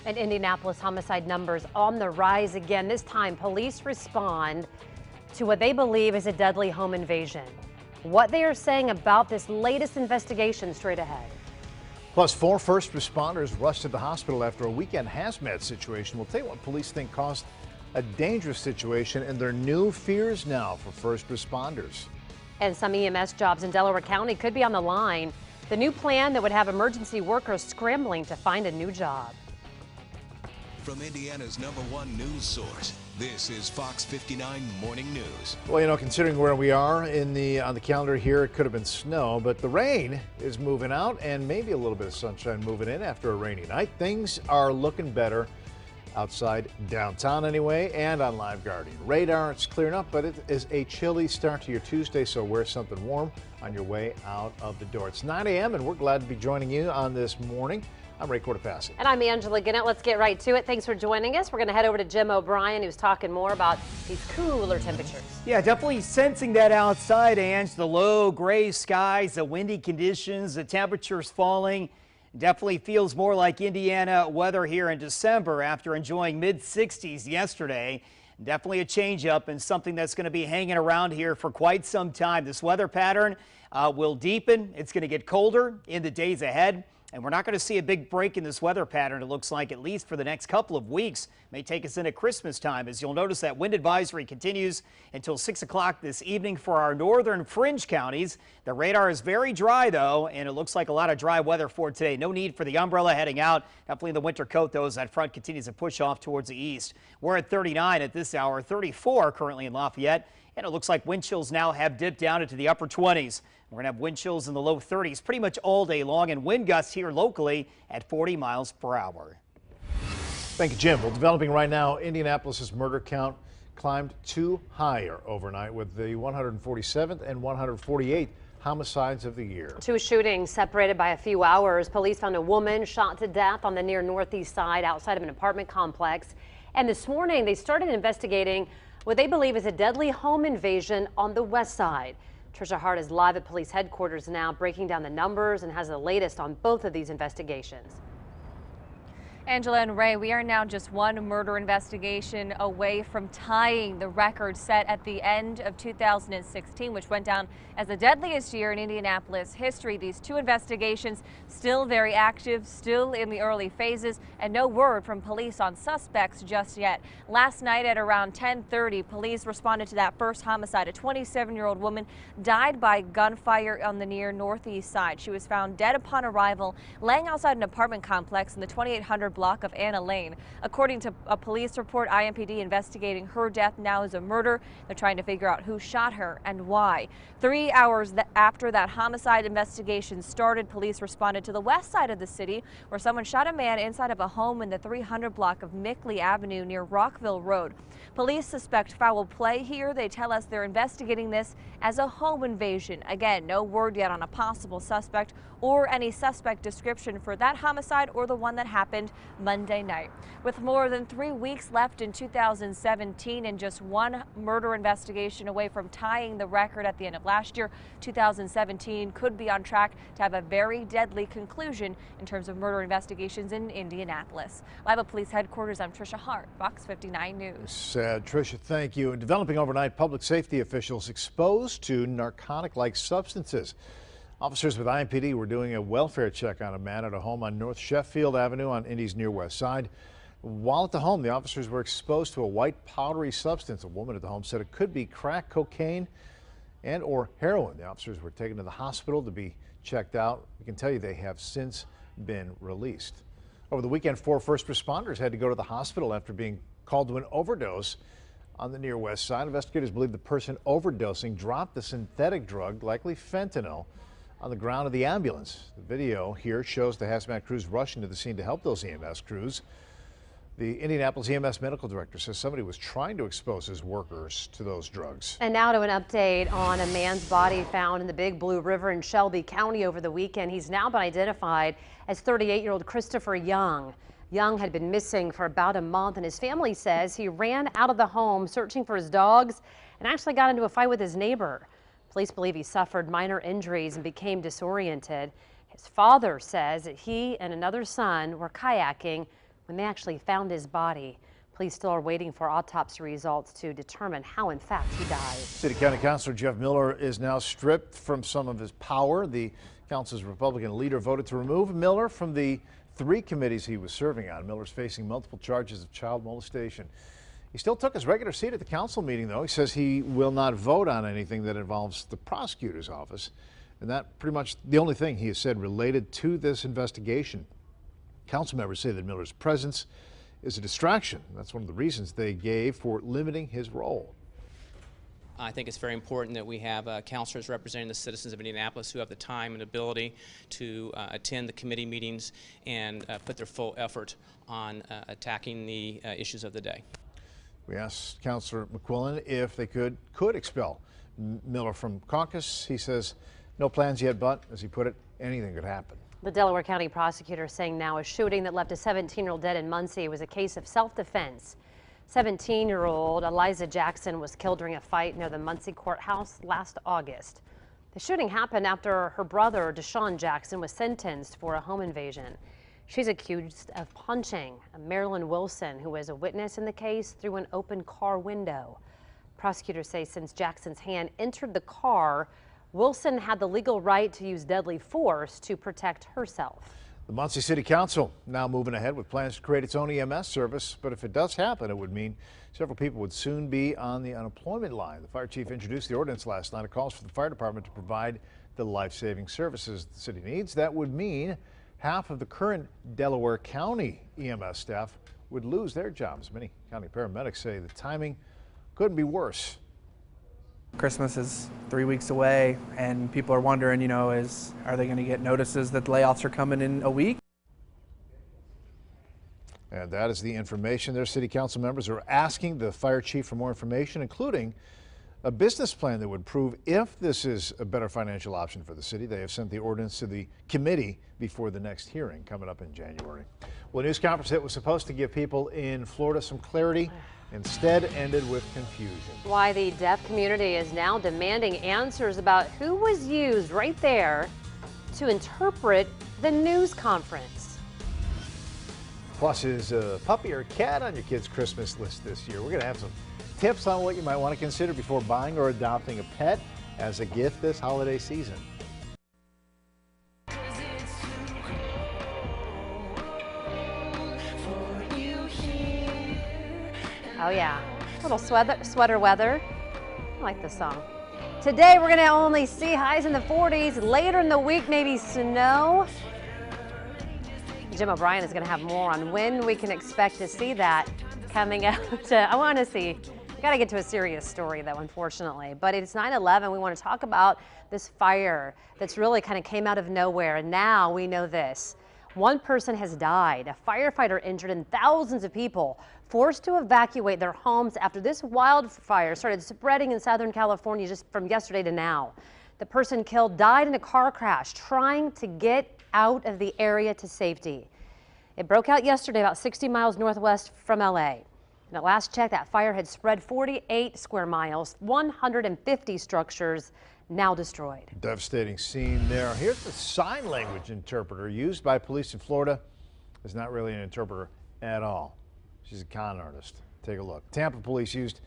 And Indianapolis homicide numbers on the rise again. This time, police respond to what they believe is a deadly home invasion. What they are saying about this latest investigation straight ahead. Plus, 4 first responders rushed to the hospital after a weekend hazmat situation. We'll tell you what police think caused a dangerous situation and their new fears now for first responders. And some EMS jobs in Delaware County could be on the line. The new plan that would have emergency workers scrambling to find a new job. From Indiana's #1 news source, this is Fox 59 Morning News. Well, you know, considering where we are on the calendar here, it could have been snow, but the rain is moving out and maybe a little bit of sunshine moving in after a rainy night. Things are looking better outside downtown anyway, and on Live Guardian. Radar, it's clearing up, but it is a chilly start to your Tuesday, so wear something warm on your way out of the door. It's 9 a.m. and we're glad to be joining you on this morning. I'm Ray Cortopassi. And I'm Angela Gannett. Let's get right to it. Thanks for joining us. We're going to head over to Jim O'Brien, who's talking more about these cooler temperatures. Yeah, definitely sensing that outside, Ange. The low gray skies, the windy conditions, the temperatures falling. Definitely feels more like Indiana weather here in December after enjoying mid-60s yesterday. Definitely a change up and something that's going to be hanging around here for quite some time. This weather pattern will deepen. It's going to get colder in the days ahead. And we're not going to see a big break in this weather pattern, it looks like, at least for the next couple of weeks. May take us into Christmas time, as you'll notice that wind advisory continues until 6 o'clock this evening for our northern fringe counties. The radar is very dry, though, and it looks like a lot of dry weather for today. No need for the umbrella heading out. Definitely the winter coat, though, as that front continues to push off towards the east. We're at 39 at this hour, 34 currently in Lafayette. And it looks like wind chills now have dipped down into the upper 20s. We're going to have wind chills in the low 30s pretty much all day long, and wind gusts here locally at 40 miles per hour. Thank you, Jim. Well, developing right now, Indianapolis's murder count climbed 2 higher overnight with the 147th and 148th homicides of the year. 2 shootings separated by a few hours. Police found a woman shot to death on the near northeast side outside of an apartment complex. And this morning, they started investigating what they believe is a deadly home invasion on the west side. Trisha Hart is live at police headquarters now, breaking down the numbers and has the latest on both of these investigations. Angela and Ray, we are now just one murder investigation away from tying the record set at the end of 2016, which went down as the deadliest year in Indianapolis history. These 2 investigations still very active, still in the early phases, and no word from police on suspects just yet. Last night at around 10:30, police responded to that first homicide. A 27-year-old woman died by gunfire on the near northeast side. She was found dead upon arrival, laying outside an apartment complex in the 2800 block of Anna Lane. According to a police report, IMPD investigating her death now as a murder. They're trying to figure out who shot her and why. 3 hours after that homicide investigation started, police responded to the west side of the city, where someone shot a man inside of a home in the 300 block of Mickley Avenue near Rockville Road. Police suspect foul play here. They tell us they're investigating this as a home invasion. Again, no word yet on a possible suspect or any suspect description for that homicide or the one that happened Monday night. With more than 3 weeks left in 2017 and just one murder investigation away from tying the record at the end of last year, 2017 could be on track to have a very deadly conclusion in terms of murder investigations in Indianapolis. Live at police headquarters, I'm Trisha Hart, Fox 59 News. Sad, Trisha, thank you. And developing overnight, public safety officials exposed to narcotic-like substances. Officers with IMPD were doing a welfare check on a man at a home on North Sheffield Avenue on Indy's near west side. While at the home, the officers were exposed to a white powdery substance. A woman at the home said it could be crack cocaine and or heroin. The officers were taken to the hospital to be checked out. We can tell you they have since been released. Over the weekend, 4 first responders had to go to the hospital after being called to an overdose on the near west side. Investigators believe the person overdosing dropped the synthetic drug, likely fentanyl, on the ground of the ambulance. The video here shows the hazmat crews rushing to the scene to help those EMS crews. The Indianapolis EMS medical director says somebody was trying to expose his workers to those drugs. And now to an update on a man's body found in the Big Blue River in Shelby County over the weekend. He's now been identified as 38-year-old Christopher Young. Young had been missing for about a month, and his family says he ran out of the home searching for his dogs and actually got into a fight with his neighbor. Police believe he suffered minor injuries and became disoriented. His father says that he and another son were kayaking When they actually found his body, police still are waiting for autopsy results to determine how, in fact, he died. City County Councilor Jeff Miller is now stripped from some of his power. The council's Republican leader voted to remove Miller from the 3 committees he was serving on. Miller's facing multiple charges of child molestation. He still took his regular seat at the council meeting, though. He says he will not vote on anything that involves the prosecutor's office. And that pretty much the only thing he has said related to this investigation. Council members say that Miller's presence is a distraction. That's one of the reasons they gave for limiting his role. I think it's very important that we have councilors representing the citizens of Indianapolis who have the time and ability to attend the committee meetings and put their full effort on attacking the issues of the day. We asked Councilor McQuillan if they could expel Miller from caucus. He says no plans yet, but, as he put it, anything could happen. The Delaware County prosecutor saying now a shooting that left a 17-year-old dead in Muncie was a case of self-defense. 17-year-old Eliza Jackson was killed during a fight near the Muncie courthouse last August. The shooting happened after her brother, Deshaun Jackson, was sentenced for a home invasion. She's accused of punching Marilyn Wilson, who was a witness in the case, through an open car window. Prosecutors say since Jackson's hand entered the car, Wilson had the legal right to use deadly force to protect herself. The Muncie City Council now moving ahead with plans to create its own EMS service, but if it does happen, it would mean several people would soon be on the unemployment line. The fire chief introduced the ordinance last night. It calls for the fire department to provide the life-saving services the city needs. That would mean half of the current Delaware County EMS staff would lose their jobs. Many county paramedics say the timing couldn't be worse. Christmas is 3 weeks away, and people are wondering, are they going to get notices that layoffs are coming in a week? And that is the information. Their city council members are asking the fire chief for more information, including a business plan that would prove if this is a better financial option for the city. They have sent the ordinance to the committee before the next hearing coming up in January. Well, a news conference that was supposed to give people in Florida some clarity instead ended with confusion. Why the deaf community is now demanding answers about who was used right there to interpret the news conference. Plus, is a puppy or cat on your kid's Christmas list this year? We're going to have some tips on what you might want to consider before buying or adopting a pet as a gift this holiday season. Oh yeah, little sweater weather. I like this song. Today we're gonna only see highs in the 40s. Later in the week, maybe snow. Jim O'Brien is gonna have more on when we can expect to see that coming out. I wanna see, we gotta get to a serious story though, unfortunately. But it's 9/11, we wanna talk about this fire that's really kind of came out of nowhere. And now we know this. One person has died, a firefighter injured, and thousands of people forced to evacuate their homes after this wildfire started spreading in Southern California just from yesterday to now. The person killed died in a car crash trying to get out of the area to safety. It broke out yesterday about 60 miles northwest from LA. And at last check, that fire had spread 48 square miles, 150 structures now destroyed. Devastating scene there. Here's the sign language interpreter used by police in Florida. Is not really an interpreter at all. She's a con artist. Take a look. Tampa police used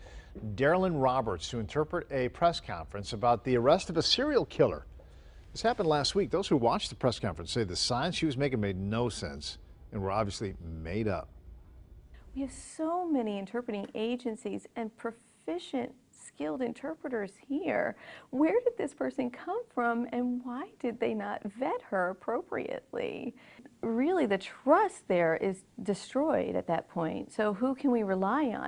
Darylyn Roberts to interpret a press conference about the arrest of a serial killer. This happened last week. Those who watched the press conference say the signs she was making made no sense and were obviously made up. We have so many interpreting agencies and proficient, skilled interpreters here. Where did this person come from, and why did they not vet her appropriately? Really, the trust there is destroyed at that point. So who can we rely on?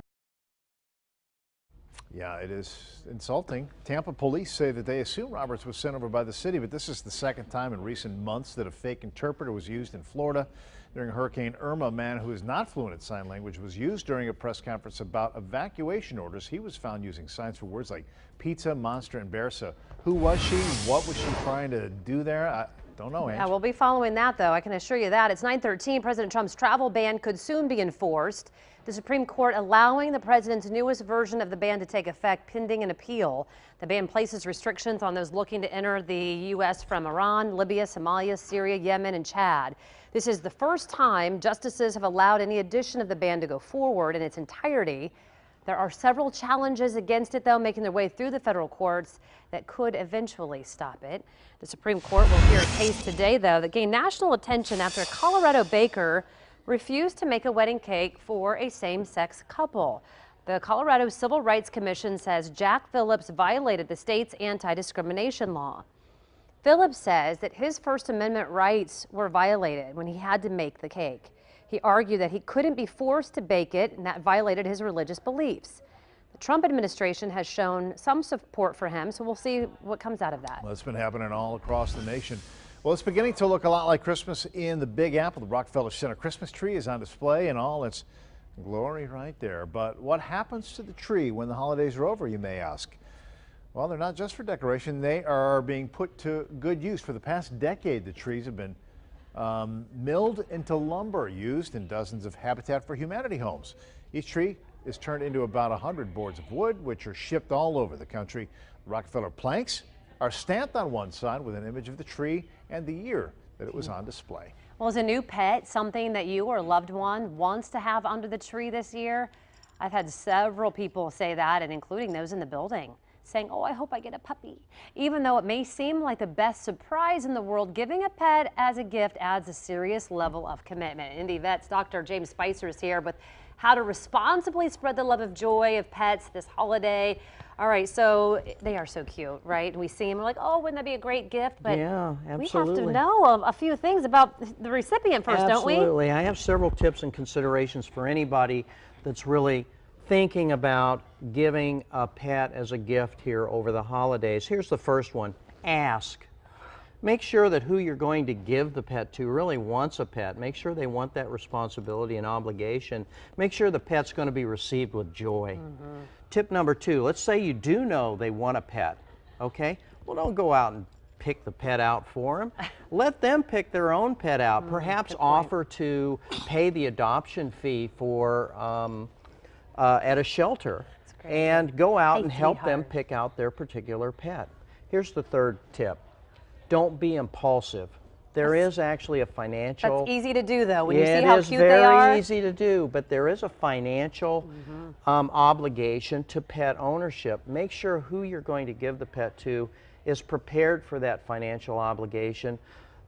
Yeah, it is insulting. Tampa police say that they assume Roberts was sent over by the city, but this is the second time in recent months that a fake interpreter was used in Florida. During Hurricane Irma, a man who is not fluent in sign language was used during a press conference about evacuation orders. He was found using signs for words like pizza, monster, and bear. So who was she? What was she trying to do there? Don't know, Ange. Yeah, we'll be following that, though. I can assure you that. It's 9:13. President Trump's travel ban could soon be enforced. The Supreme Court allowing the president's newest version of the ban to take effect pending an appeal. The ban places restrictions on those looking to enter the U.S. from Iran, Libya, Somalia, Syria, Yemen, and Chad. This is the first time justices have allowed any addition of the ban to go forward in its entirety. There are several challenges against it, though, making their way through the federal courts that could eventually stop it. The Supreme Court will hear a case today, though, that gained national attention after a Colorado baker refused to make a wedding cake for a same-sex couple. The Colorado Civil Rights Commission says Jack Phillips violated the state's anti-discrimination law. Phillips says that his First Amendment rights were violated when he had to make the cake. He argued that he couldn't be forced to bake it, and that violated his religious beliefs. The Trump administration has shown some support for him, so we'll see what comes out of that. Well, it's been happening all across the nation. Well, it's beginning to look a lot like Christmas in the Big Apple. The Rockefeller Center Christmas tree is on display in all its glory right there. But what happens to the tree when the holidays are over, you may ask? Well, they're not just for decoration. They are being put to good use. For the past decade, the trees have been milled into lumber used in dozens of Habitat for Humanity homes. Each tree is turned into about 100 boards of wood, which are shipped all over the country. The Rockefeller planks are stamped on one side with an image of the tree and the year that it was on display. Well, is a new pet something that you or a loved one wants to have under the tree this year? I've had several people say that, and including those in the building, saying, oh, I hope I get a puppy. Even though it may seem like the best surprise in the world, giving a pet as a gift adds a serious level of commitment. Indy Vet's Dr. James Spicer is here with how to responsibly spread the love of joy of pets this holiday. All right, so they are so cute, right? We see them, we're like, oh, wouldn't that be a great gift? But yeah, absolutely. We have to know a few things about the recipient first, don't we? Absolutely. I have several tips and considerations for anybody that's really thinking about giving a pet as a gift here over the holidays. Here's the first one. Ask. Make sure that who you're going to give the pet to really wants a pet. Make sure they want that responsibility and obligation. Make sure the pet's going to be received with joy. Tip number 2, let's say you do know they want a pet, okay? Well, don't go out and pick the pet out for them. Let them pick their own pet out. Perhaps offer to pay the adoption fee for at a shelter and go out and help them pick out their particular pet. Here's the third tip. Don't be impulsive. There is actually a financial... That's easy to do, though, when you see how cute they It is are. very easy to do, but there is a financial obligation to pet ownership. Make sure who you're going to give the pet to is prepared for that financial obligation.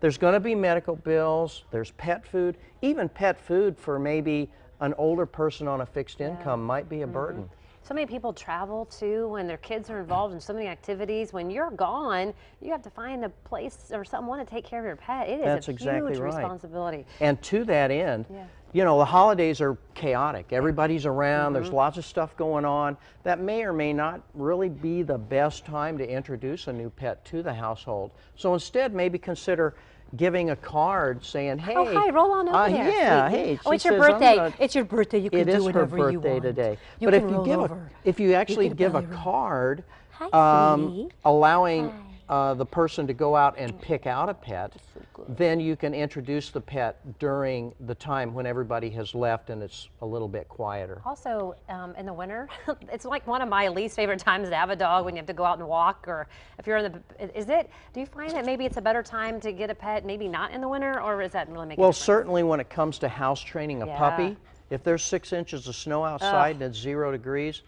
There's going to be medical bills, there's pet food, even pet food for maybe an older person on a fixed income might be a burden. So many people travel too when their kids are involved in so many activities. When you're gone, you have to find a place or someone to take care of your pet. It is a huge responsibility. And to that end, you know, the holidays are chaotic. Everybody's around, there's lots of stuff going on. That may or may not really be the best time to introduce a new pet to the household. So instead, maybe consider giving a card saying, hey. Oh, hi, roll on over there. Yeah, hey. Oh, it's your birthday. It's your birthday. You can do whatever you want. It is her birthday today. But if you actually give a card allowing the person to go out and pick out a pet, then you can introduce the pet during the time when everybody has left and it's a little bit quieter. Also, in the winter, it's like one of my least favorite times to have a dog when you have to go out and walk, or if you're in the, do you find that maybe it's a better time to get a pet, maybe not in the winter, or is that really making a difference? Well, certainly when it comes to house training a puppy, if there's 6 inches of snow outside and it's 0 degrees,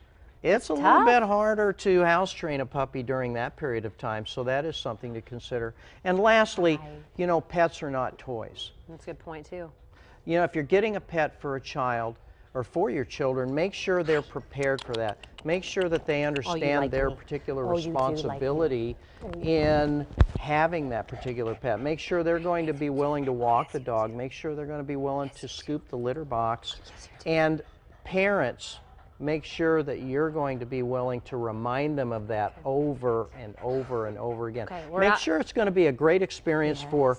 it's a little bit harder to house train a puppy during that period of time, so that is something to consider. And lastly, you know, pets are not toys. That's a good point too. You know, if you're getting a pet for a child or for your children, make sure they're prepared for that. Make sure that they understand their particular responsibility in having that particular pet. Make sure they're going to be willing to walk the dog. Make sure they're going to be willing to scoop the litter box. And parents, make sure that you're going to be willing to remind them of that over and over and over again. Make sure it's going to be a great experience for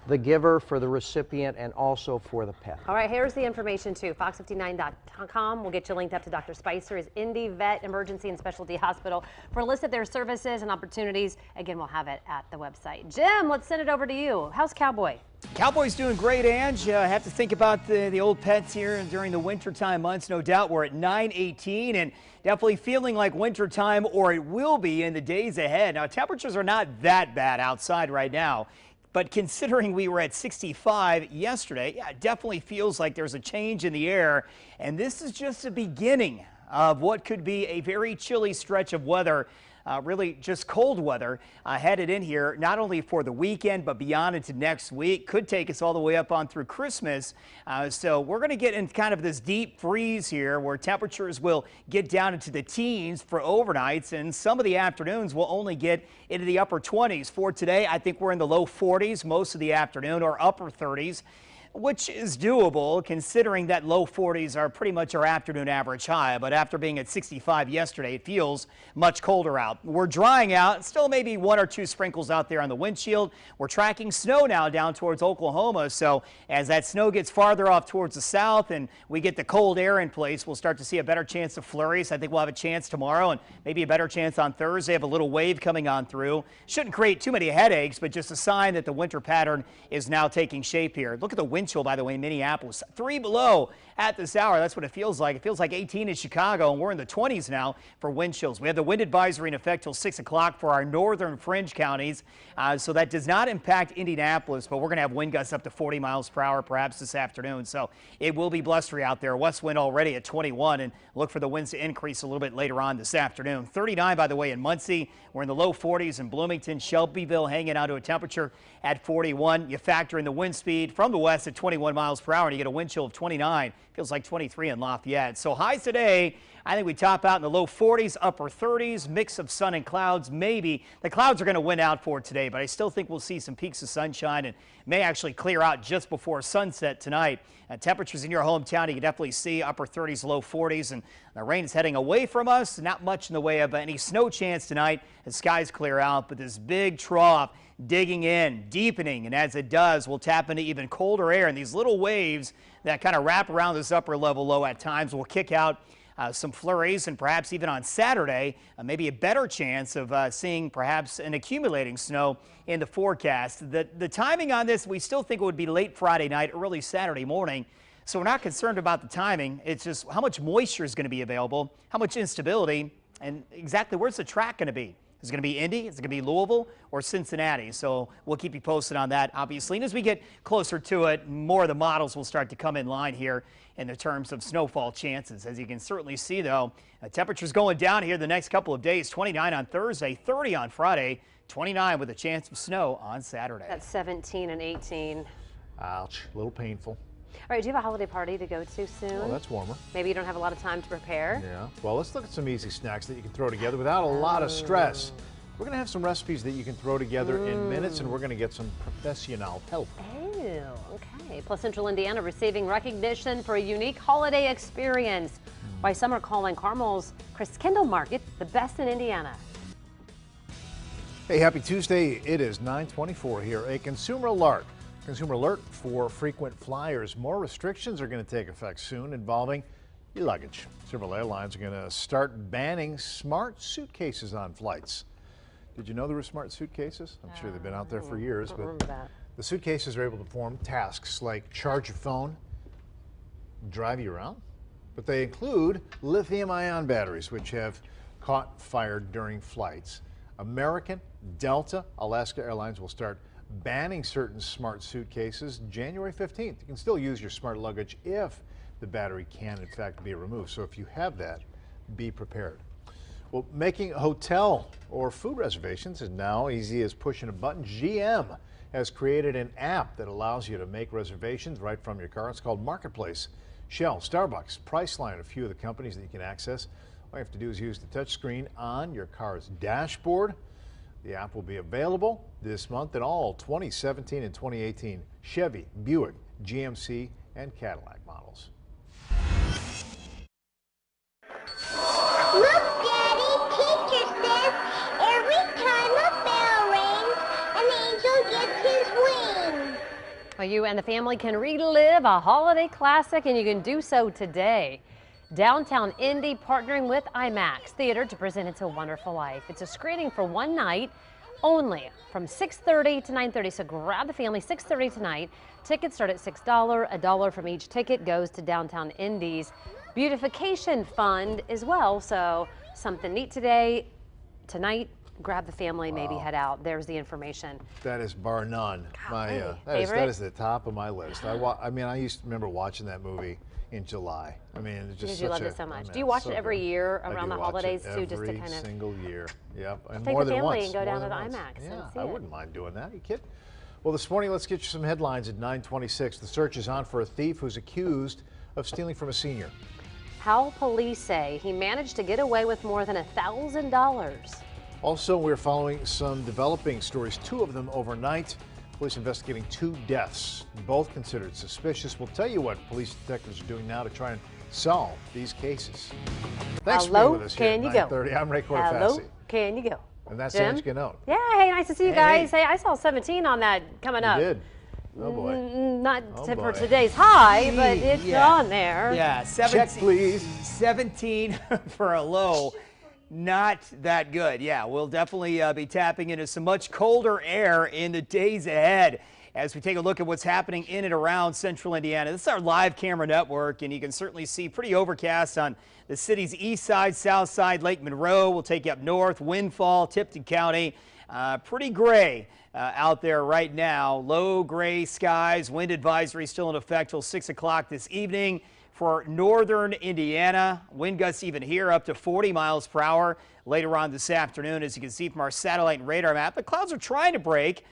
the giver, for the recipient, and also for the pet. All right, here's the information too. Fox59.com will get you linked up to Dr. Spicer's Indy Vet Emergency and Specialty Hospital for a list of their services and opportunities. Again, we'll have it at the website. Jim, let's send it over to you. How's Cowboy? Cowboy's doing great, Ange. Have to think about the old pets here during the wintertime months. No doubt we're at 9:18 and definitely feeling like wintertime, or it will be in the days ahead. Now, temperatures are not that bad outside right now, but considering we were at 65 yesterday, yeah, it definitely feels like there's a change in the air. And this is just the beginning of what could be a very chilly stretch of weather. Really just cold weather headed in here, not only for the weekend, but beyond into next week. Could take us all the way up on through Christmas. So we're going to get in kind of this deep freeze here where temperatures will get down into the teens for overnights, and some of the afternoons will only get into the upper 20s. For today, I think we're in the low 40s most of the afternoon, or upper 30s. Which is doable considering that low 40s are pretty much our afternoon average high. But after being at 65 yesterday, it feels much colder out. We're drying out, still maybe 1 or 2 sprinkles out there on the windshield. We're tracking snow now down towards Oklahoma. So as that snow gets farther off towards the south and we get the cold air in place, we'll start to see a better chance of flurries. I think we'll have a chance tomorrow and maybe a better chance on Thursday. Have a little wave coming on through. Shouldn't create too many headaches, but just a sign that the winter pattern is now taking shape here. Look at the wind chill, by the way, in Minneapolis. 3 below at this hour. That's what it feels like. It feels like 18 in Chicago, and we're in the 20s now for wind chills. We have the wind advisory in effect till 6 o'clock for our northern fringe counties. So that does not impact Indianapolis, but we're going to have wind gusts up to 40 miles per hour perhaps this afternoon. So it will be blustery out there. West wind already at 21, and look for the winds to increase a little bit later on this afternoon. 39, by the way, in Muncie. We're in the low 40s in Bloomington. Shelbyville hanging out to a temperature at 41. You factor in the wind speed from the west at 21 miles per hour, and you get a wind chill of 29. Feels like 23 in Lafayette. So highs today, I think we top out in the low 40s, upper 30s, mix of sun and clouds. Maybe the clouds are going to win out for today, but I still think we'll see some peaks of sunshine and may actually clear out just before sunset tonight. Temperatures in your hometown, you can definitely see upper 30s, low 40s, and the rain is heading away from us. Not much in the way of any snow chance tonight as skies clear out, but this big trough digging in, deepening, and as it does, we'll tap into even colder air, and these little waves that kind of wrap around this upper level low at times will kick out some flurries, and perhaps even on Saturday, maybe a better chance of seeing perhaps an accumulating snow in the forecast. The timing on this, we still think it would be late Friday night, early Saturday morning. So we're not concerned about the timing. It's just how much moisture is going to be available, how much instability, and exactly where's the track going to be. Is it going to be Indy? Is it going to be Louisville or Cincinnati? So we'll keep you posted on that, obviously. And as we get closer to it, more of the models will start to come in line here in the terms of snowfall chances. As you can certainly see, though, temperatures going down here the next couple of days. 29 on Thursday, 30 on Friday, 29 with a chance of snow on Saturday. That's 17 and 18. Ouch, a little painful. All right, do you have a holiday party to go to soon? Well, that's warmer. Maybe you don't have a lot of time to prepare. Yeah. Well, let's look at some easy snacks that you can throw together without a lot of stress. We're going to have some recipes that you can throw together in minutes, and we're going to get some professional help. Oh, okay. Plus, Central Indiana receiving recognition for a unique holiday experience. Why some are calling Carmel's Christkindl Market the best in Indiana. Hey, happy Tuesday. It is 9:24 here. A consumer alert. Consumer alert for frequent flyers. More restrictions are going to take effect soon involving your luggage. Several airlines are going to start banning smart suitcases on flights. Did you know there were smart suitcases? I'm sure they've been out there for years, but the suitcases are able to perform tasks like charge your phone, drive you around, but they include lithium-ion batteries, which have caught fire during flights. American, Delta, Alaska Airlines will start banning certain smart suitcases January 15th. You can still use your smart luggage if the battery can in fact be removed. So if you have that, be prepared. Well, making hotel or food reservations is now easy as pushing a button. GM has created an app that allows you to make reservations right from your car. It's called Marketplace. Shell, Starbucks, Priceline, a few of the companies that you can access. All you have to do is use the touchscreen on your car's dashboard. The app will be available this month in all 2017 and 2018 Chevy, Buick, GMC, and Cadillac models. Look, Daddy, teacher says every time a bell rings, an angel gets his wings. Well, you and the family can relive a holiday classic, and you can do so today. Downtown Indy partnering with IMAX Theater to present It's a Wonderful Life. It's a screening for one night only from 6:30 to 9:30. So grab the family, 6:30 tonight. Tickets start at $6. $1 from each ticket goes to Downtown Indy's beautification fund as well. So something neat tonight. Grab the family, maybe head out. There's the information. That is bar none. That is the top of my list. I mean, I used to remember watching that movie in July. I mean, it's just you loved it so much. Do you watch it every year around the holidays too, just to kind of every single year? Yep, and take more the than family once. and go down to the once. IMAX and see I it. wouldn't mind doing that. Are you kidding? Well, this morning, let's get you some headlines at 9:26. The search is on for a thief who's accused of stealing from a senior. How police say he managed to get away with more than $1,000. Also, we're following some developing stories, two of them overnight. Police investigating 2 deaths, both considered suspicious. We'll tell you what police detectives are doing now to try and solve these cases. Thanks for being with us here at 9:30. I'm Ray Cortefassi. Hello, can you go? And that's Jim? Ange Gannone. Yeah, hey, nice to see you guys. Hey, I saw 17 on that coming up. You did? Oh, boy. Not Oh, for boy. today's high, but it's on there. Yeah, 17, Check, please. 17 for a low. Not that good. Yeah, we'll definitely be tapping into some much colder air in the days ahead as we take a look at what's happening in and around central Indiana. This is our live camera network, and you can certainly see pretty overcast on the city's east side, south side. Lake Monroe will take you up north, Windfall, Tipton County. Pretty gray out there right now. Low gray skies. Wind advisory still in effect till 6 o'clock this evening. For northern Indiana, wind gusts even here up to 40 miles per hour later on this afternoon. As you can see from our satellite and radar map, the clouds are trying to break,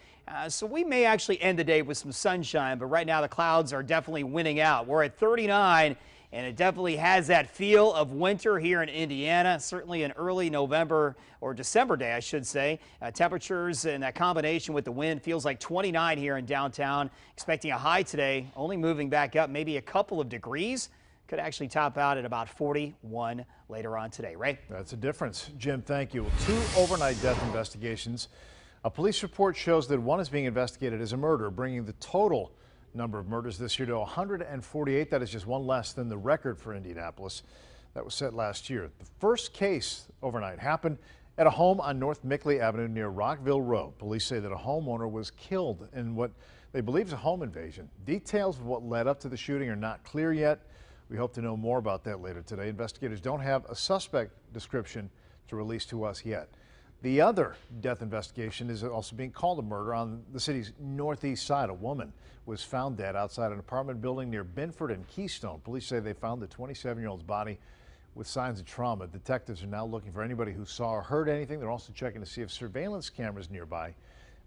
so we may actually end the day with some sunshine, but right now the clouds are definitely winning out. We're at 39, and it definitely has that feel of winter here in Indiana, certainly an early November or December day, I should say. Temperatures and that combination with the wind feels like 29 here in downtown. Expecting a high today, only moving back up maybe a couple of degrees. Could actually top out at about 41 later on today. Ray? That's a difference. Jim, thank you. Well, 2 overnight death investigations. A police report shows that one is being investigated as a murder, bringing the total number of murders this year to 148. That is just one less than the record for Indianapolis that was set last year. The first case overnight happened at a home on North Mickley Avenue near Rockville Road. Police say that a homeowner was killed in what they believe is a home invasion. Details of what led up to the shooting are not clear yet. We hope to know more about that later today. Investigators don't have a suspect description to release to us yet. The other death investigation is also being called a murder on the city's northeast side. A woman was found dead outside an apartment building near Binford and Keystone. Police say they found the 27-year-old's body with signs of trauma. Detectives are now looking for anybody who saw or heard anything. They're also checking to see if surveillance cameras nearby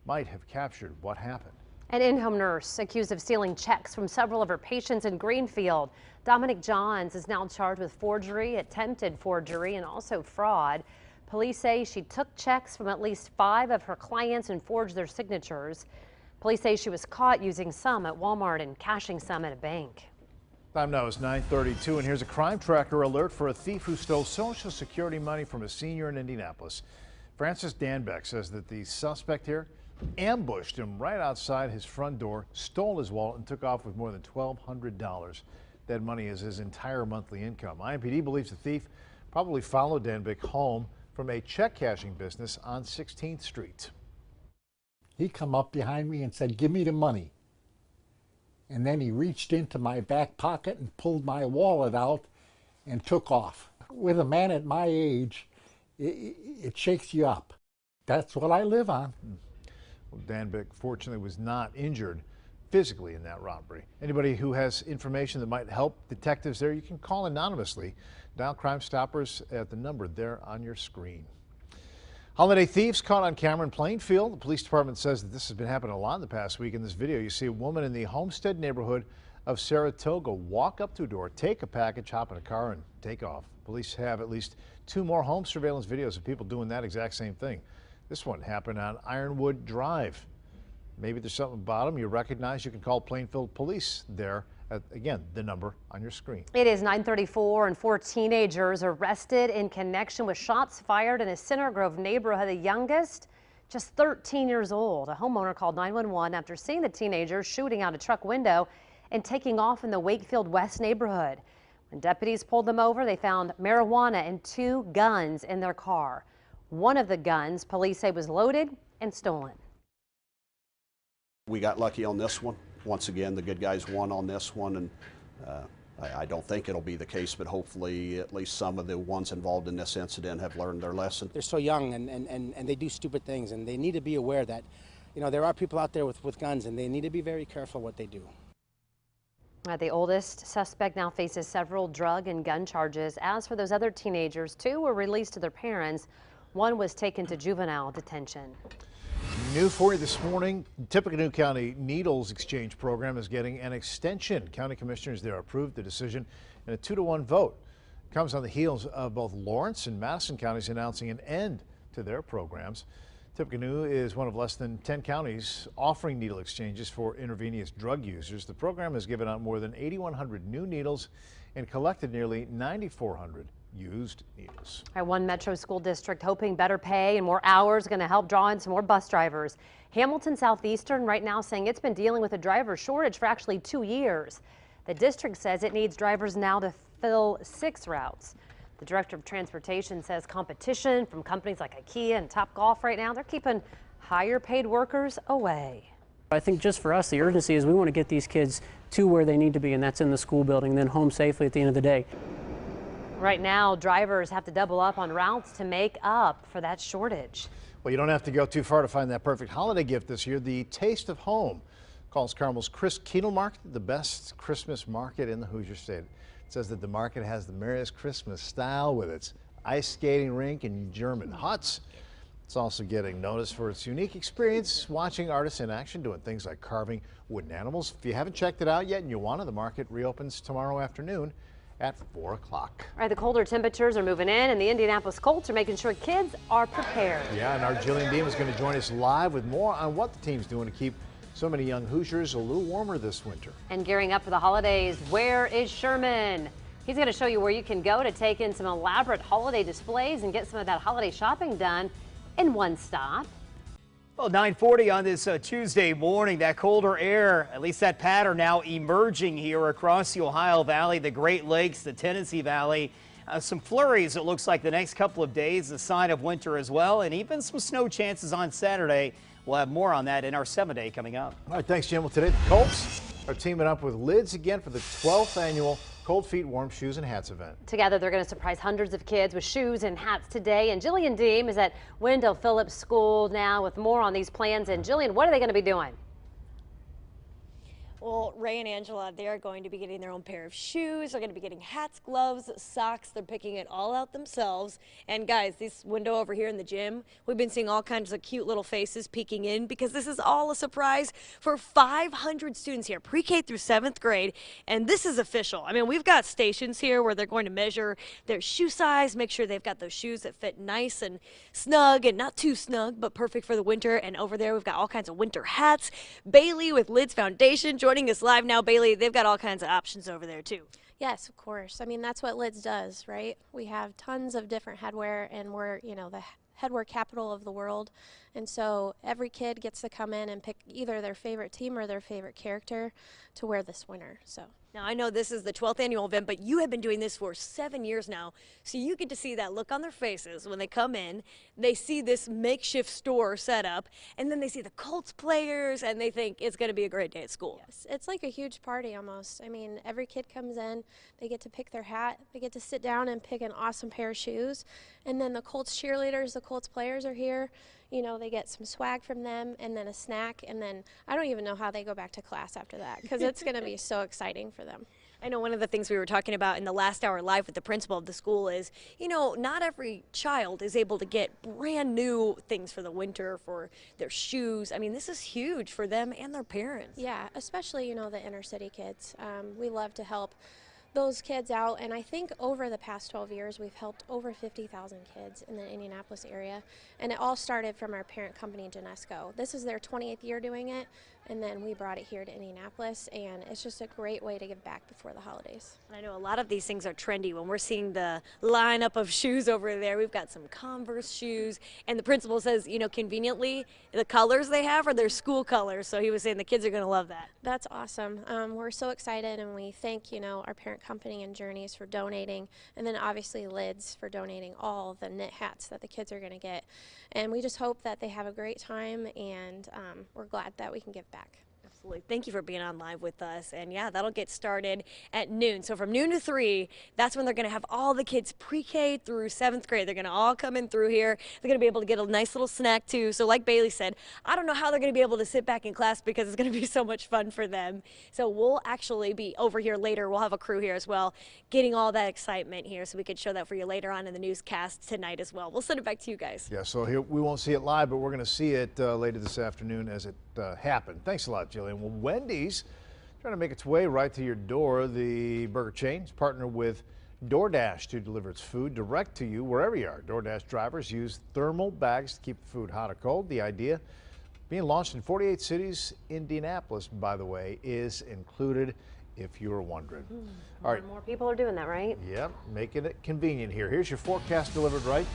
might have captured what happened. An in-home nurse accused of stealing checks from several of her patients in Greenfield. Dominic Johns is now charged with forgery, attempted forgery, and also fraud. Police say she took checks from at least 5 of her clients and forged their signatures. Police say she was caught using some at Walmart and cashing some at a bank. Time now is 9:32, and here's a crime tracker alert for a thief who stole Social Security money from a senior in Indianapolis. Francis Danbeck says that the suspect here ambushed him right outside his front door, stole his wallet, and took off with more than $1,200. That money is his entire monthly income. IMPD believes the thief probably followed Danbeck home from a check cashing business on 16th Street. He come up behind me and said, "Give me the money." And then he reached into my back pocket and pulled my wallet out and took off. With a man at my age, it shakes you up. That's what I live on. Well, Danbeck fortunately was not injured physically in that robbery. Anybody who has information that might help detectives there, you can call anonymously. Dial Crime Stoppers at the number there on your screen. Holiday thieves caught on camera in Plainfield. The police department says that this has been happening a lot in the past week. In this video, you see a woman in the Homestead neighborhood of Saratoga walk up to a door, take a package, hop in a car, and take off. Police have at least 2 more home surveillance videos of people doing that exact same thing. This one happened on Ironwood Drive. Maybe there's something about them you recognize. You can call Plainfield Police there at, again, the number on your screen. It is 9:34, and 4 teenagers arrested in connection with shots fired in a Center Grove neighborhood. The youngest, just 13 years old. A homeowner called 911 after seeing the teenagers shooting out a truck window and taking off in the Wakefield West neighborhood. When deputies pulled them over, they found marijuana and 2 guns in their car. One of the guns police say was loaded and stolen. We got lucky on this one. Once again, the good guys won on this one, and I don't think it'll be the case, but hopefully at least some of the ones involved in this incident have learned their lesson. They're so young and they do stupid things, and they need to be aware that, you know, there are people out there with guns, and they need to be very careful what they do. The oldest suspect now faces several drug and gun charges. As for those other teenagers, 2 were released to their parents. 1 was taken to juvenile detention. New for you this morning, Tippecanoe County Needles Exchange Program is getting an extension. County commissioners there approved the decision in a 2-to-1 vote. It comes on the heels of both Lawrence and Madison counties announcing an end to their programs. Tippecanoe is one of less than 10 counties offering needle exchanges for intravenous drug users. The program has given out more than 8,100 new needles and collected nearly 9,400 used needles. One Metro school district hoping better pay and more hours going to help draw in some more bus drivers. Hamilton Southeastern right now saying it's been dealing with a driver shortage for actually 2 years. The district says it needs drivers now to fill 6 routes. The director of transportation says competition from companies like IKEA and Topgolf right now, they're keeping higher paid workers away. I think just for us, the urgency is we want to get these kids to where they need to be, and that's in the school building, then home safely at the end of the day. Right now, drivers have to double up on routes to make up for that shortage. Well, you don't have to go too far to find that perfect holiday gift this year. The Taste of Home calls Carmel's Chris Keenel Market the best Christmas market in the Hoosier State. It says that the market has the merriest Christmas style with its ice skating rink and German huts. It's also getting noticed for its unique experience watching artists in action doing things like carving wooden animals. If you haven't checked it out yet and you want to, the market reopens tomorrow afternoon at 4 o'clock. All right, the colder temperatures are moving in, and the Indianapolis Colts are making sure kids are prepared. Yeah, and our Jillian Dean is going to join us live with more on what the team's doing to keep so many young Hoosiers a little warmer this winter. And gearing up for the holidays, where is Sherman? He's going to show you where you can go to take in some elaborate holiday displays and get some of that holiday shopping done in one stop. Well, 9:40 on this Tuesday morning. That colder air, at least that pattern now emerging here across the Ohio Valley, the Great Lakes, the Tennessee Valley. Some flurries, it looks like, the next couple of days, a sign of winter as well, and even some snow chances on Saturday. We'll have more on that in our 7-day coming up. All right, thanks, Jim. Well, today the Colts are teaming up with Lids again for the 12th annual Cold Feet Warm Shoes and Hats event. Together, they're going to surprise hundreds of kids with shoes and hats today. And Jillian Deem is at Wendell Phillips School now with more on these plans. And Jillian, what are they going to be doing? Well, Ray and Angela, they're going to be getting their own pair of shoes. They're going to be getting hats, gloves, socks. They're picking it all out themselves. And guys, this window over here in the gym, we've been seeing all kinds of cute little faces peeking in because this is all a surprise for 500 students here, pre-K through 7th grade. And this is official. I mean, we've got stations here where they're going to measure their shoe size, make sure they've got those shoes that fit nice and snug and not too snug, but perfect for the winter. And over there, we've got all kinds of winter hats. Bailey with Lids Foundation joining us live now. Bailey, they've got all kinds of options over there too. Yes, of course. I mean, that's what Lids does, right? We have tons of different headwear, and we're, you know, the headwear capital of the world. And so every kid gets to come in and pick either their favorite team or their favorite character to wear this winter. So now, I know this is the 12th annual event, but you have been doing this for 7 years now. So you get to see that look on their faces when they come in. They see this makeshift store set up, and then they see the Colts players, and they think it's going to be a great day at school. yes, it's like a huge party almost. I mean, every kid comes in, they get to pick their hat, they get to sit down and pick an awesome pair of shoes. And then the Colts cheerleaders, the Colts players are here. You know, they get some swag from them and then a snack, and then I don't even know how they go back to class after that because it's going to be so exciting for them. I know one of the things we were talking about in the last hour live with the principal of the school is, you know, not every child is able to get brand new things for the winter, for their shoes. I mean, this is huge for them and their parents. Yeah, especially, you know, the inner city kids. We love to help those kids out, and I think over the past 12 years we've helped over 50,000 kids in the Indianapolis area, and it all started from our parent company, Genesco. This is their 28th year doing it, and then we brought it here to Indianapolis, and it's just a great way to give back before the holidays. I know a lot of these things are trendy. When we're seeing the lineup of shoes over there, we've got some Converse shoes, and the principal says, you know, conveniently, the colors they have are their school colors, so he was saying the kids are going to love that. That's awesome. We're so excited, and we thank, you know, our parent company and Journeys for donating, and then obviously Lids for donating all the knit hats that the kids are going to get. And we just hope that they have a great time, and we're glad that we can give back. Absolutely. Thank you for being on live with us. And yeah, that'll get started at noon. So from noon to 3, that's when they're going to have all the kids pre-K through 7th grade. They're going to all come in through here. They're going to be able to get a nice little snack too. So like Bailey said, I don't know how they're going to be able to sit back in class because it's going to be so much fun for them. So we'll actually be over here later. We'll have a crew here as well, getting all that excitement here so we could show that for you later on in the newscast tonight as well. We'll send it back to you guys. Yeah, so here we won't see it live, but we're going to see it later this afternoon as it happened. Thanks a lot, Jillian. Well, Wendy's trying to make its way right to your door. The burger chain's partnered with DoorDash to deliver its food direct to you wherever you are. DoorDash drivers use thermal bags to keep the food hot or cold. The idea being launched in 48 cities. Indianapolis, by the way, is included if you were wondering. All right. More people are doing that, right? Yep, making it convenient here. Here's your forecast delivered right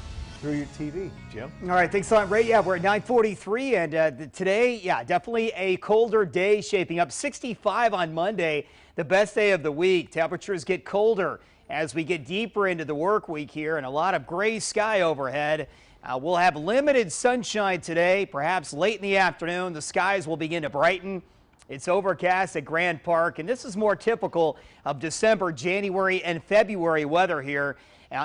through your TV. Jim? All right, thanks a lot, Ray. Yeah, we're at 9:43, and today, yeah, definitely a colder day shaping up. 65 on Monday, the best day of the week. Temperatures get colder as we get deeper into the work week here, and a lot of gray sky overhead. We'll have limited sunshine today, perhaps late in the afternoon. The skies will begin to brighten. It's overcast at Grand Park, and this is more typical of December, January, and February weather here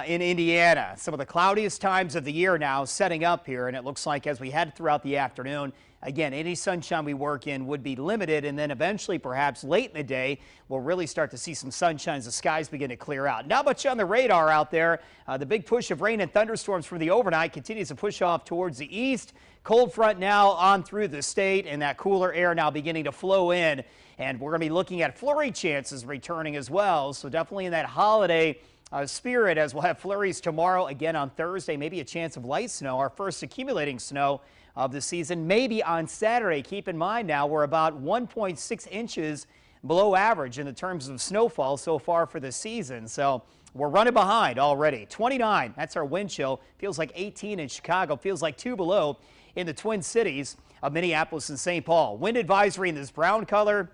in Indiana. Some of the cloudiest times of the year now setting up here, and it looks like as we head throughout the afternoon, again, any sunshine we work in would be limited, and then eventually, perhaps late in the day, we'll really start to see some sunshine as the skies begin to clear out. Not much on the radar out there. The big push of rain and thunderstorms from the overnight continues to push off towards the east. Cold front now on through the state, and that cooler air now beginning to flow in, and we're going to be looking at flurry chances returning as well, so definitely in that holiday spirit, as we'll have flurries tomorrow, again on Thursday, maybe a chance of light snow, our first accumulating snow of the season, maybe on Saturday. Keep in mind now we're about 1.6 inches below average in the terms of snowfall so far for the season. So we're running behind already. 29, that's our wind chill. Feels like 18 in Chicago, feels like 2 below in the Twin Cities of Minneapolis and St. Paul. Wind advisory in this brown color.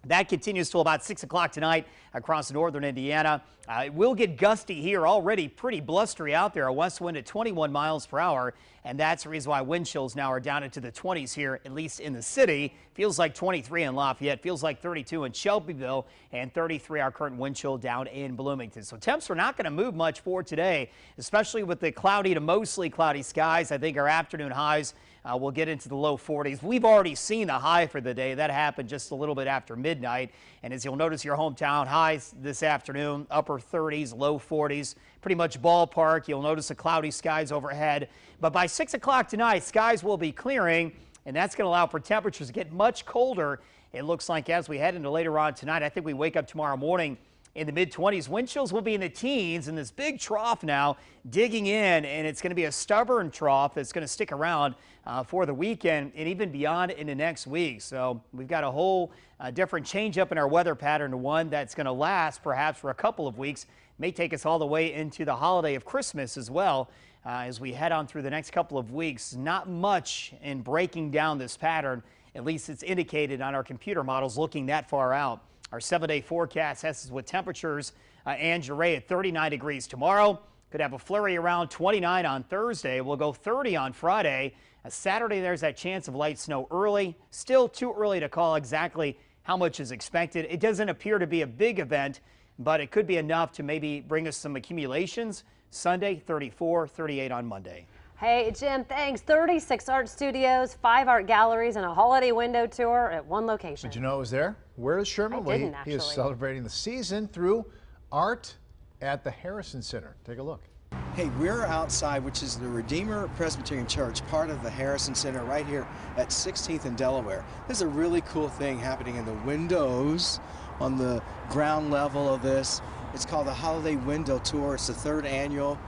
That continues till about 6 o'clock tonight across northern Indiana. It will get gusty here, already pretty blustery out there. A west wind at 21 miles per hour, and that's the reason why wind chills now are down into the 20s here, at least in the city. Feels like 23 in Lafayette, feels like 32 in Shelbyville, and 33 our current wind chill down in Bloomington. So temps are not going to move much for today, especially with the cloudy to mostly cloudy skies. I think our afternoon highs will get into the low 40s. We've already seen the high for the day. That happened just a little bit after midnight. And as you'll notice, your hometown highs this afternoon, upper 30s, low 40s, pretty much ballpark. You'll notice the cloudy skies overhead. But by 6 o'clock tonight, skies will be clearing, and that's going to allow for temperatures to get much colder. It looks like as we head into later on tonight, I think we wake up tomorrow morning in the mid-20s. Wind chills will be in the teens, and this big trough now digging in, and it's going to be a stubborn trough that's going to stick around for the weekend and even beyond into next week. So we've got a whole different change up in our weather pattern, one that's going to last perhaps for a couple of weeks, may take us all the way into the holiday of Christmas as well. As we head on through the next couple of weeks, not much in breaking down this pattern. At least it's indicated on our computer models looking that far out. Our 7-day forecast has us with temperatures and Ray at 39 degrees tomorrow. Could have a flurry around 29 on Thursday. We'll go 30 on Friday. Saturday, there's that chance of light snow early. Still too early to call exactly how much is expected. It doesn't appear to be a big event, but it could be enough to maybe bring us some accumulations. Sunday, 34, 38 on Monday. Hey, Jim, thanks. 36 art studios, 5 art galleries, and a holiday window tour at one location. Did you know it was there? Where is Sherman? I didn't, actually. He is celebrating the season through art at the Harrison Center. Take a look. Hey, we're outside, which is the Redeemer Presbyterian Church, part of the Harrison Center right here at 16th and Delaware. There's a really cool thing happening in the windows on the ground level of this. It's called the Holiday Window Tour. It's the 3rd annual.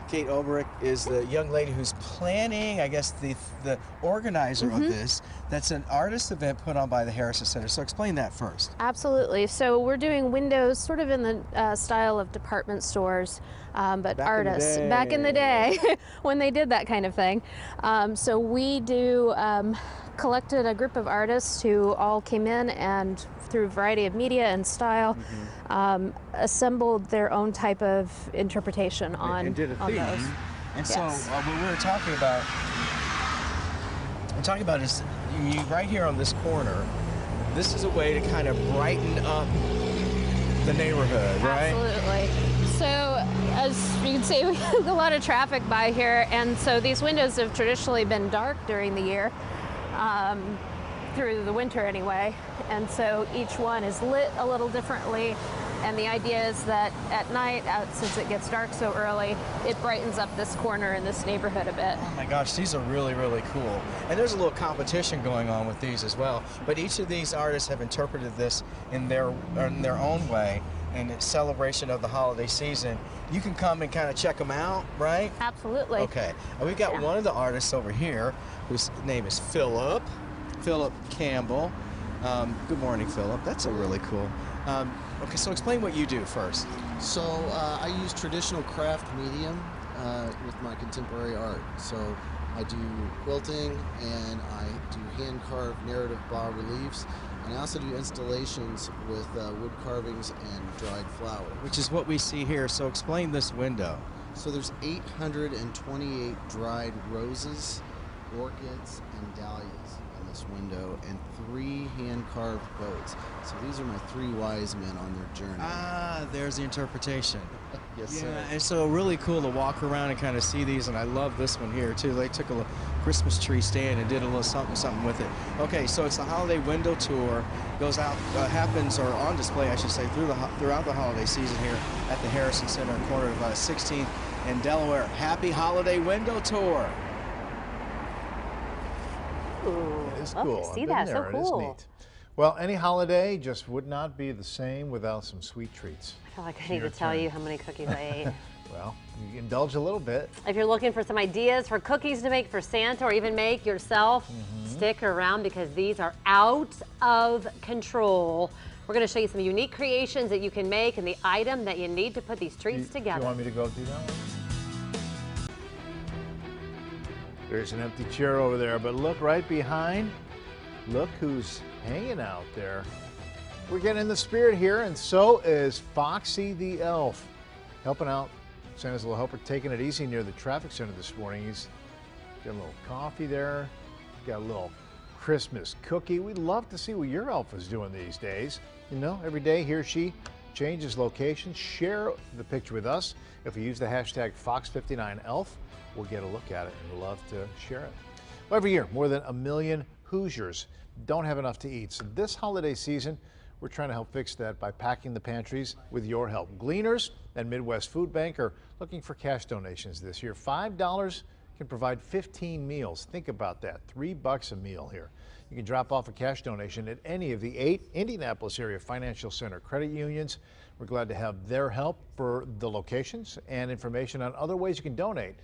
Kate Oberich is the young lady who's planning, I guess, the organizer of this. That's an artist event put on by the Harrison Center. So explain that first. Absolutely. So we're doing windows sort of in the style of department stores, but Back artists. in the Back in the day. day when they did that kind of thing. So we collected a group of artists who all came in and through a variety of media and style assembled their own type of interpretation on, and did a on theme. those. And Yes. so what we were talking about, is right here on this corner, this is a way to kind of brighten up the neighborhood, right? Absolutely. So as you can see, we have a lot of traffic by here, and so these windows have traditionally been dark during the year, through the winter anyway, and so each one is lit a little differently, and the idea is that at night, since it gets dark so early, it brightens up this corner in this neighborhood a bit. Oh my gosh, these are really, really cool. And there's a little competition going on with these as well, but each of these artists have interpreted this in their own way, in celebration of the holiday season. You can come and kind of check them out, right? Absolutely. Okay, and we've got one of the artists over here whose name is Philip Campbell. Good morning, Philip. That's a really cool. Okay, so explain what you do first. So I use traditional craft medium with my contemporary art. So I do quilting and I do hand-carved narrative bas-reliefs, and I also do installations with wood carvings and dried flower. Which is what we see here, so explain this window. So there's 828 dried roses, orchids, and dahlias in this window, and 3 hand-carved boats. So these are my 3 wise men on their journey. Ah, there's the interpretation. Yes, yeah, sir. and so really cool to walk around and kind of see these, and I love this one here too. They took a little Christmas tree stand and did a little something with it. Okay, so it's the Holiday Window Tour. Goes out, happens, or on display, I should say, throughout the holiday season here at the Harrison Center, corner of 16th and Delaware. Happy Holiday Window Tour. Ooh, It is love cool. to see I've been that. there. So It is cool. neat. Well, any holiday just would not be the same without some sweet treats. I feel like I need to tell you how many cookies I ate. Well, you indulge a little bit. If you're looking for some ideas for cookies to make for Santa or even make yourself, stick around because these are out of control. We're going to show you some unique creations that you can make and the item that you need to put these treats together. Do you want me to go do that one? There's an empty chair over there, but look right behind. Look who's hanging out there. We're getting in the spirit here, and so is Foxy the Elf. Helping out Santa's little helper, taking it easy near the traffic center this morning. He's got a little coffee there, got a little Christmas cookie. We'd love to see what your elf is doing these days. You know, every day he or she changes location. Share the picture with us. If you use the hashtag Fox59Elf, we'll get a look at it and we'd love to share it. Well, every year, more than 1 million Hoosiers don't have enough to eat. So this holiday season, we're trying to help fix that by packing the pantries with your help. Gleaners and Midwest Food Bank are looking for cash donations this year. $5 can provide 15 meals. Think about that, $3 a meal here. You can drop off a cash donation at any of the 8 Indianapolis area financial center credit unions. We're glad to have their help for the locations and information on other ways you can donate.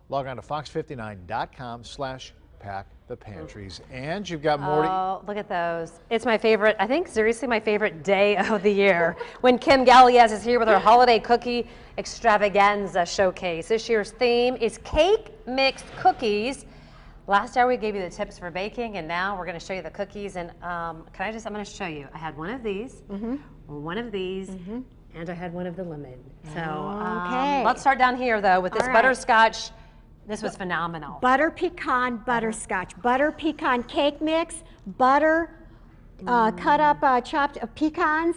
Log on to fox59.com/pack the pantries. And you've got more. Oh, look at those. It's my favorite, I think seriously my favorite day of the year when Kim Galliez is here with her holiday cookie extravaganza showcase. This year's theme is cake mixed cookies. Last hour we gave you the tips for baking, and now we're going to show you the cookies. And I'm going to show you. I had one of these, one of these, and I had one of the lemon. So Okay. let's start down here though with this All right. butterscotch. This was phenomenal. Butter pecan butterscotch, butter pecan cake mix, butter, cut up chopped pecans,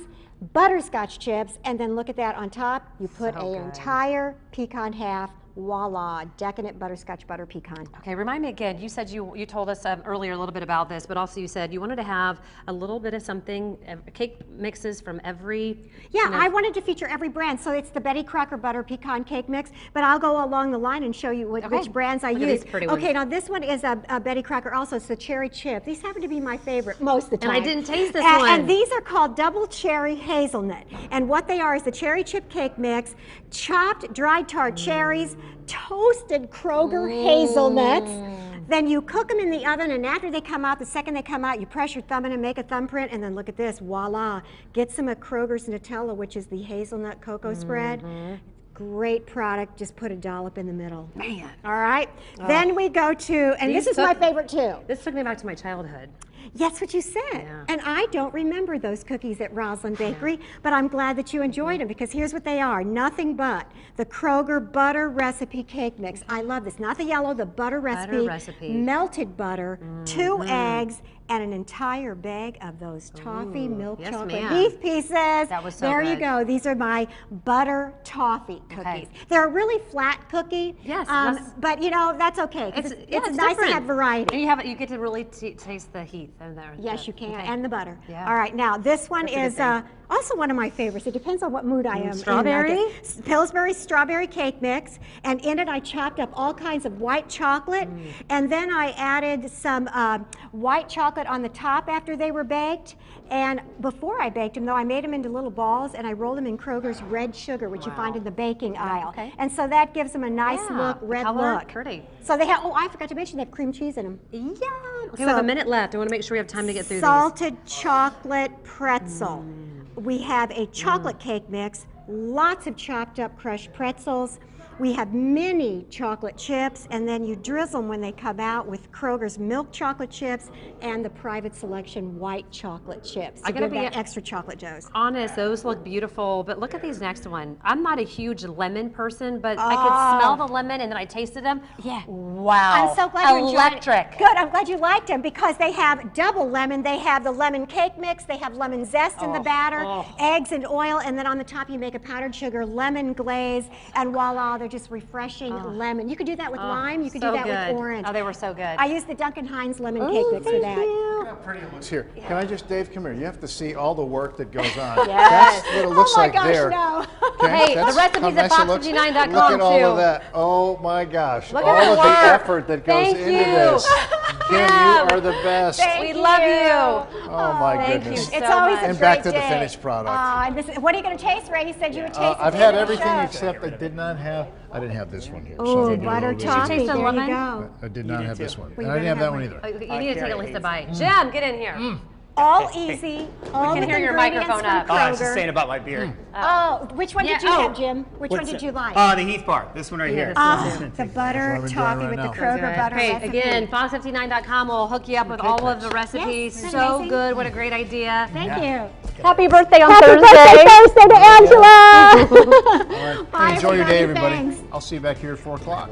butterscotch chips, and then look at that on top. You put So an good. entire pecan half voila, decadent butterscotch butter pecan. Okay, remind me again, you said you told us earlier a little bit about this, but also you said you wanted to have a little bit of something, cake mixes from every... Yeah, I wanted to feature every brand, so it's the Betty Crocker butter pecan cake mix, but I'll go along the line and show you which brands I Look at use. these pretty ones. Okay, now this one is a Betty Crocker also, it's the cherry chip. These happen to be my favorite most of the time. And I didn't taste this one. And these are called double cherry hazelnut. And what they are is the cherry chip cake mix, chopped dried tart cherries, toasted Kroger hazelnuts. Then you cook them in the oven, and after they come out, the second they come out, you press your thumb in and make a thumbprint, and then look at this, voila. Get some of Kroger's Nutella, which is the hazelnut cocoa spread. Great product, just put a dollop in the middle. Man. All right, then we go to, and this is my favorite too. This took me back to my childhood. That's what you said. Yeah. And I don't remember those cookies at Roslyn Bakery, but I'm glad that you enjoyed them because here's what they are. Nothing but the Kroger butter recipe cake mix. I love this. Not the yellow, the butter recipe. Melted butter, 2 eggs, and an entire bag of those toffee milk chocolate Heath pieces. That was so There good. you go. These are my butter toffee cookies. They're a really flat cookie. Yes. But you know, that's okay. It's nice different. to have variety. And you get to really taste the Heath in there. Yes, you can, and the butter. Yeah. All right, now this one That's a is also one of my favorites. It depends on what mood I am. Strawberry? in. Pillsbury strawberry cake mix, and in it I chopped up all kinds of white chocolate, and then I added some white chocolate on the top after they were baked. And before I baked them, though, I made them into little balls, and I rolled them in Kroger's red sugar, which you find in the baking aisle. Okay. And so that gives them a nice look, red look. Pretty. So they have, oh, I forgot to mention, they have cream cheese in them. Yeah. Okay, we have a minute left. I want to make sure we have time to get through Salted chocolate pretzel. We have a chocolate cake mix, lots of chopped up crushed pretzels. We have mini chocolate chips, and then you drizzle them when they come out with Kroger's milk chocolate chips and the Private Selection white chocolate chips. I gotta give be that extra chocolate dose. honest, those look beautiful, but look at these next one. I'm not a huge lemon person, but I could smell the lemon and then I tasted them. Yeah. Wow. I'm so glad you enjoyed it. Electric. Good, I'm glad you liked them because they have double lemon. They have the lemon cake mix, they have lemon zest in the batter, eggs and oil, and then on the top you make a powdered sugar lemon glaze, and voila, they're just refreshing lemon. You could do that with lime, you could do that with orange. Oh, they were so good. I used the Duncan Hines lemon cake mix for that. Look how pretty it looks here. Can I just, Dave, come here. You have to see all the work that goes on. Yes. That's what it looks like there. No. Okay, Hey, the that's recipe's how at nice it looks. Fox59.com Look at all too. of that. Oh my gosh. Look all at of the the work. effort that goes Thank into you. this. Kim, you are the best. We love you. Oh my Thank goodness. you It's so always much. a And great back to the day. finished product. And this is, what are you going to taste, Ray? You said you would taste I've it had in the everything show. except I did not have, I didn't have this one here. so I'm Oh, gonna do a butter little bit. toffee, taste the there you lemon? go. I did not have this one. Well, And you I didn't have better that one have either. You need to take at least a bite. Jim, get in here. All easy, all can with hear your ingredients microphone from up. Oh, I was just Kroger. saying about my beard. Oh, which one did you have, Jim? Which one What's did it? you like? The Heath bar. This one right here. The butter enjoying toffee right with the now. Kroger butter Hey, recipe. again, Fox59.com will hook you up with all of the recipes. Yes, So amazing. good. What a great idea. Thank you. Happy birthday on Happy Thursday. birthday Thursday to Angela. All right. Bye, Enjoy your day, everybody. Thanks. I'll see you back here at 4 o'clock.